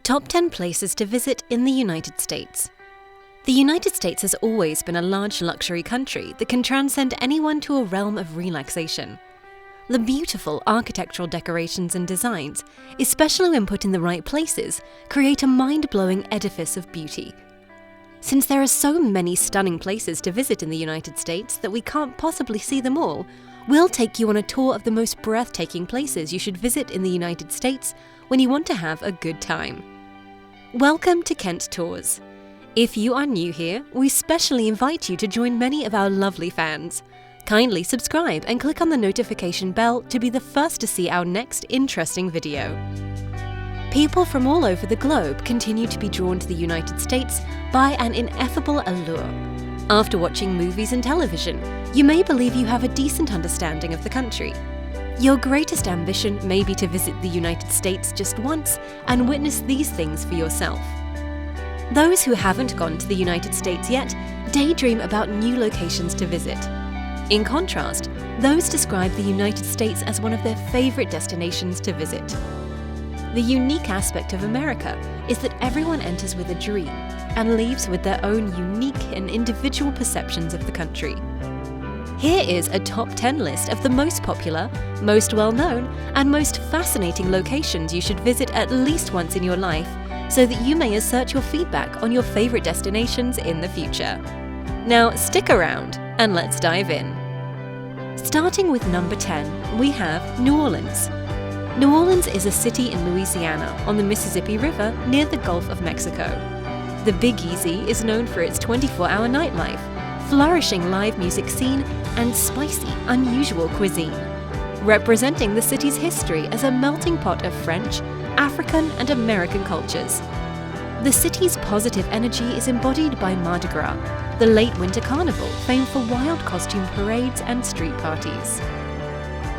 Top 10 places to visit in the United States. The United States has always been a large luxury country that can transcend anyone to a realm of relaxation. The beautiful architectural decorations and designs, especially when put in the right places, create a mind-blowing edifice of beauty. Since there are so many stunning places to visit in the United States that we can't possibly see them all, we'll take you on a tour of the most breathtaking places you should visit in the United States when you want to have a good time. Welcome to Kent Tours. If you are new here, we specially invite you to join many of our lovely fans. Kindly subscribe and click on the notification bell to be the first to see our next interesting video. People from all over the globe continue to be drawn to the United States by an ineffable allure. After watching movies and television, you may believe you have a decent understanding of the country. Your greatest ambition may be to visit the United States just once and witness these things for yourself. Those who haven't gone to the United States yet daydream about new locations to visit. In contrast, those describe the United States as one of their favorite destinations to visit. The unique aspect of America is that everyone enters with a dream and leaves with their own unique and individual perceptions of the country. Here is a top 10 list of the most popular, most well-known, and most fascinating locations you should visit at least once in your life, so that you may assert your feedback on your favorite destinations in the future. Now stick around and let's dive in. Starting with number 10, we have New Orleans. New Orleans is a city in Louisiana on the Mississippi River near the Gulf of Mexico. The Big Easy is known for its 24-hour nightlife, flourishing live music scene, and spicy, unusual cuisine, representing the city's history as a melting pot of French, African, and American cultures. The city's positive energy is embodied by Mardi Gras, the late winter carnival famed for wild costume parades and street parties.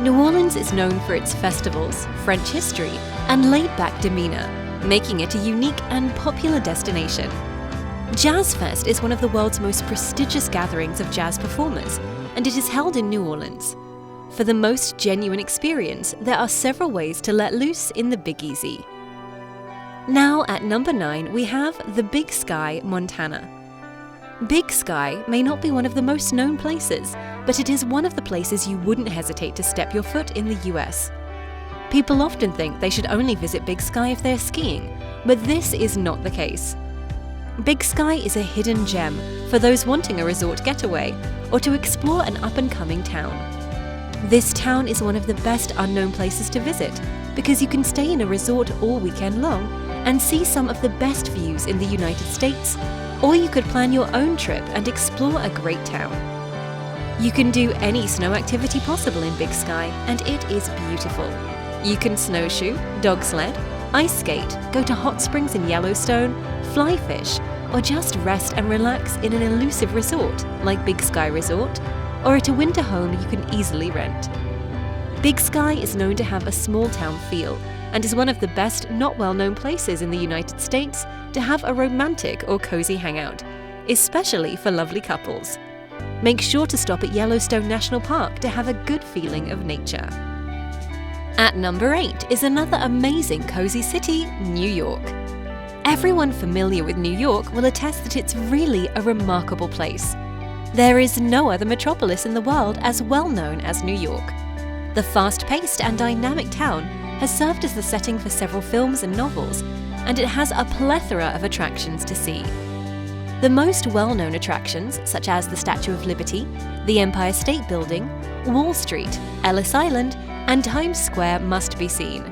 New Orleans is known for its festivals, French history, and laid-back demeanor, making it a unique and popular destination. Jazz Fest is one of the world's most prestigious gatherings of jazz performers, and it is held in New Orleans. For the most genuine experience, there are several ways to let loose in the Big Easy. Now at number 9, we have the Big Sky, Montana. Big Sky may not be one of the most known places, but it is one of the places you wouldn't hesitate to step your foot in the US. People often think they should only visit Big Sky if they're skiing, but this is not the case. Big Sky is a hidden gem for those wanting a resort getaway or to explore an up-and-coming town. This town is one of the best unknown places to visit because you can stay in a resort all weekend long and see some of the best views in the United States, or you could plan your own trip and explore a great town. You can do any snow activity possible in Big Sky, and it is beautiful. You can snowshoe, dog sled, ice skate, go to hot springs in Yellowstone, fly fish, or just rest and relax in an elusive resort like Big Sky Resort, or at a winter home you can easily rent. Big Sky is known to have a small town feel and is one of the best not well-known places in the United States to have a romantic or cozy hangout, especially for lovely couples. Make sure to stop at Yellowstone National Park to have a good feeling of nature. At number 8 is another amazing cozy city, New York. Everyone familiar with New York will attest that it's really a remarkable place. There is no other metropolis in the world as well known as New York. The fast-paced and dynamic town has served as the setting for several films and novels, and it has a plethora of attractions to see. The most well-known attractions, such as the Statue of Liberty, the Empire State Building, Wall Street, Ellis Island, and Times Square must be seen.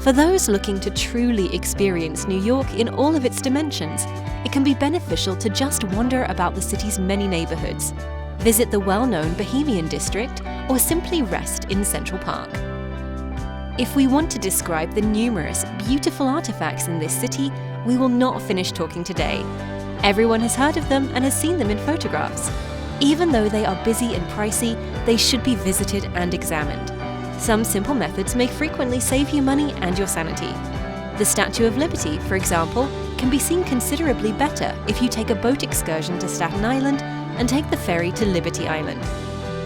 For those looking to truly experience New York in all of its dimensions, it can be beneficial to just wander about the city's many neighborhoods, visit the well-known Bohemian District, or simply rest in Central Park. If we want to describe the numerous, beautiful artifacts in this city, we will not finish talking today. Everyone has heard of them and has seen them in photographs. Even though they are busy and pricey, they should be visited and examined. Some simple methods may frequently save you money and your sanity. The Statue of Liberty, for example, can be seen considerably better if you take a boat excursion to Staten Island and take the ferry to Liberty Island.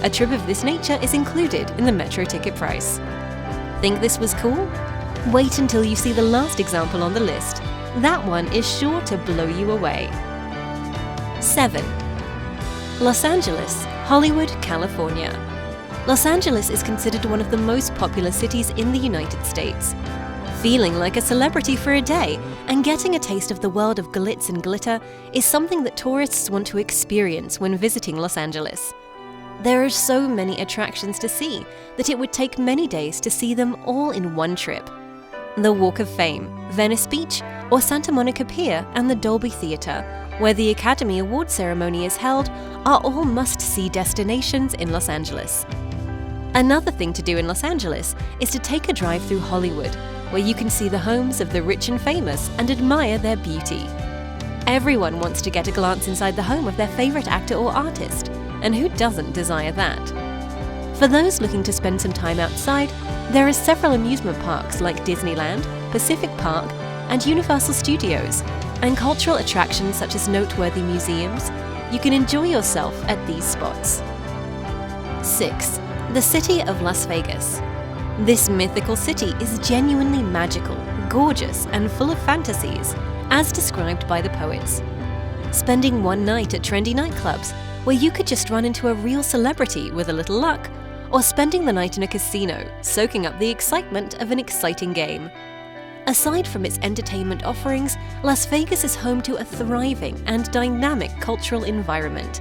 A trip of this nature is included in the metro ticket price. Think this was cool? Wait until you see the last example on the list. That one is sure to blow you away. 7. Los Angeles, Hollywood, California. Los Angeles is considered one of the most popular cities in the United States. Feeling like a celebrity for a day and getting a taste of the world of glitz and glitter is something that tourists want to experience when visiting Los Angeles. There are so many attractions to see that it would take many days to see them all in one trip. The Walk of Fame, Venice Beach, or Santa Monica Pier and the Dolby Theatre, where the Academy Award ceremony is held, are all must-see destinations in Los Angeles. Another thing to do in Los Angeles is to take a drive through Hollywood, where you can see the homes of the rich and famous and admire their beauty. Everyone wants to get a glance inside the home of their favorite actor or artist, and who doesn't desire that? For those looking to spend some time outside, there are several amusement parks like Disneyland, Pacific Park, and Universal Studios, and cultural attractions such as noteworthy museums. You can enjoy yourself at these spots. 6. The city of Las Vegas. This mythical city is genuinely magical, gorgeous, and full of fantasies, as described by the poets. Spending one night at trendy nightclubs, where you could just run into a real celebrity with a little luck, or spending the night in a casino, soaking up the excitement of an exciting game. Aside from its entertainment offerings, Las Vegas is home to a thriving and dynamic cultural environment.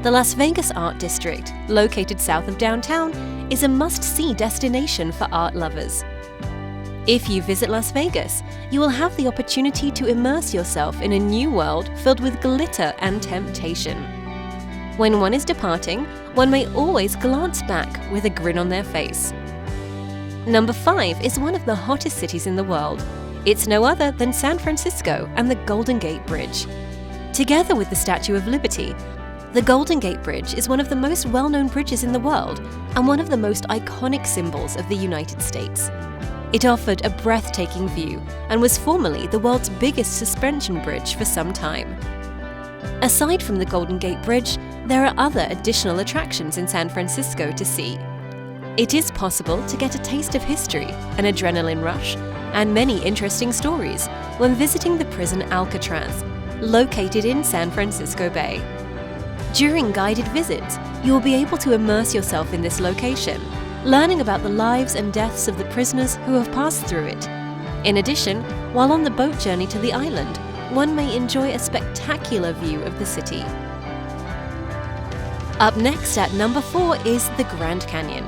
The Las Vegas Art District, located south of downtown, is a must-see destination for art lovers. If you visit Las Vegas, you will have the opportunity to immerse yourself in a new world filled with glitter and temptation. When one is departing, one may always glance back with a grin on their face. Number 5 is one of the hottest cities in the world. It's no other than San Francisco and the Golden Gate Bridge. Together with the Statue of Liberty, the Golden Gate Bridge is one of the most well-known bridges in the world and one of the most iconic symbols of the United States. It offered a breathtaking view and was formerly the world's biggest suspension bridge for some time. Aside from the Golden Gate Bridge, there are other additional attractions in San Francisco to see. It is possible to get a taste of history, an adrenaline rush, and many interesting stories when visiting the prison Alcatraz, located in San Francisco Bay. During guided visits, you will be able to immerse yourself in this location, learning about the lives and deaths of the prisoners who have passed through it. In addition, while on the boat journey to the island, one may enjoy a spectacular view of the city. Up next at number 4 is the Grand Canyon.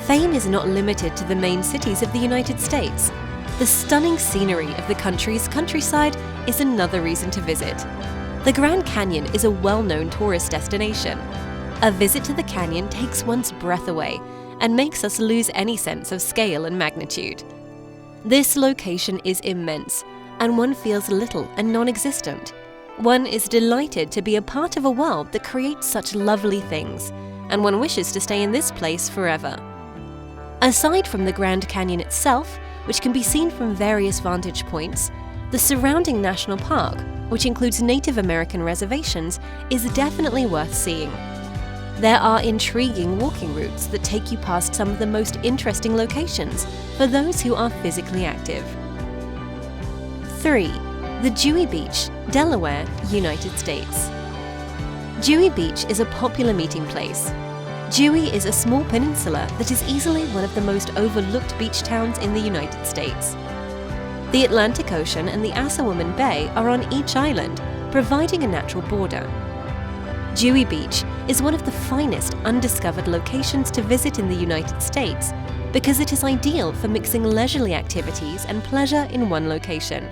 Fame is not limited to the main cities of the United States. The stunning scenery of the country's countryside is another reason to visit. The Grand Canyon is a well-known tourist destination. A visit to the canyon takes one's breath away and makes us lose any sense of scale and magnitude. This location is immense, and one feels little and non-existent. One is delighted to be a part of a world that creates such lovely things, and one wishes to stay in this place forever. Aside from the Grand Canyon itself, which can be seen from various vantage points, the surrounding national park, which includes Native American reservations, is definitely worth seeing. There are intriguing walking routes that take you past some of the most interesting locations for those who are physically active. 3. The Dewey Beach, Delaware, United States. Dewey Beach is a popular meeting place. Dewey is a small peninsula that is easily one of the most overlooked beach towns in the United States. The Atlantic Ocean and the Assawoman Bay are on each island, providing a natural border. Dewey Beach is one of the finest undiscovered locations to visit in the United States because it is ideal for mixing leisurely activities and pleasure in one location.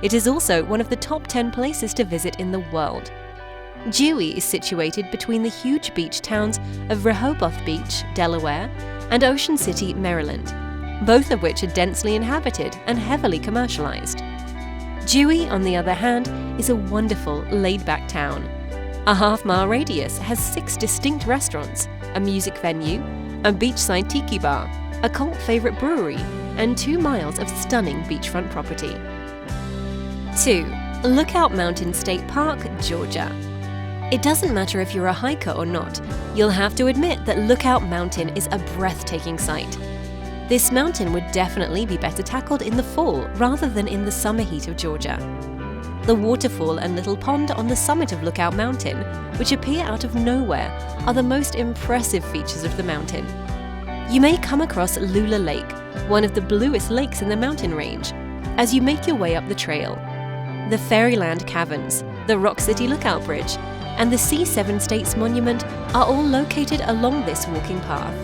It is also one of the top 10 places to visit in the world. Dewey is situated between the huge beach towns of Rehoboth Beach, Delaware, and Ocean City, Maryland, both of which are densely inhabited and heavily commercialized. Dewey, on the other hand, is a wonderful, laid-back town. A half-mile radius has 6 distinct restaurants, a music venue, a beachside tiki bar, a cult favorite brewery, and 2 miles of stunning beachfront property. 2. Lookout Mountain State Park, Georgia. It doesn't matter if you're a hiker or not, you'll have to admit that Lookout Mountain is a breathtaking sight. This mountain would definitely be better tackled in the fall rather than in the summer heat of Georgia. The waterfall and little pond on the summit of Lookout Mountain, which appear out of nowhere, are the most impressive features of the mountain. You may come across Lula Lake, one of the bluest lakes in the mountain range, as you make your way up the trail. The Fairyland Caverns, the Rock City Lookout Bridge, and the C7 States Monument are all located along this walking path.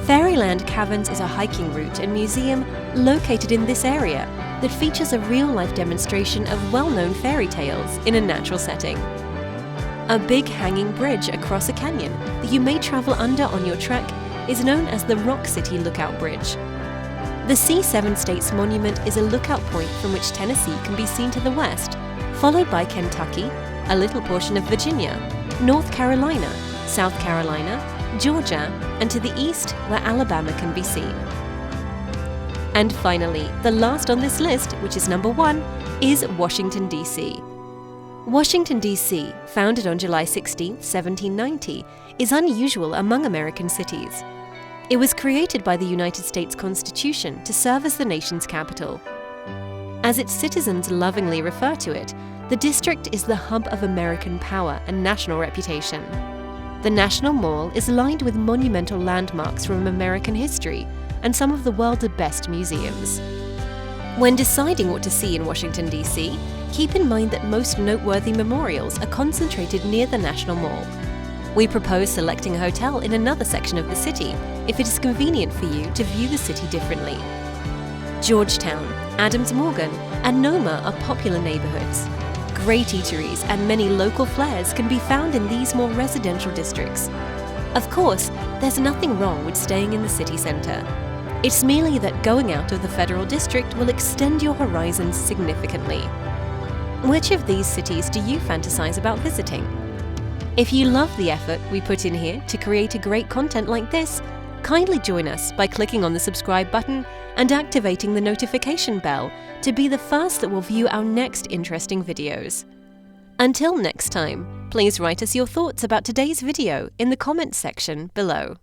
Fairyland Caverns is a hiking route and museum located in this area that features a real-life demonstration of well-known fairy tales in a natural setting. A big hanging bridge across a canyon that you may travel under on your trek is known as the Rock City Lookout Bridge. The C7 States Monument is a lookout point from which Tennessee can be seen to the west, followed by Kentucky, a little portion of Virginia, North Carolina, South Carolina, Georgia, and to the east where Alabama can be seen. And finally, the last on this list, which is number 1, is Washington, D.C. Washington, D.C., founded on July 16, 1790, is unusual among American cities. It was created by the United States Constitution to serve as the nation's capital. As its citizens lovingly refer to it, the district is the hub of American power and national reputation. The National Mall is lined with monumental landmarks from American history and some of the world's best museums. When deciding what to see in Washington, D.C., keep in mind that most noteworthy memorials are concentrated near the National Mall. We propose selecting a hotel in another section of the city if it is convenient for you to view the city differently. Georgetown, Adams Morgan, and Noma are popular neighborhoods. Great eateries and many local flares can be found in these more residential districts. Of course, there's nothing wrong with staying in the city center. It's merely that going out of the federal district will extend your horizons significantly. Which of these cities do you fantasize about visiting? If you love the effort we put in here to create a great content like this, kindly join us by clicking on the subscribe button and activating the notification bell to be the first that will view our next interesting videos. Until next time, please write us your thoughts about today's video in the comments section below.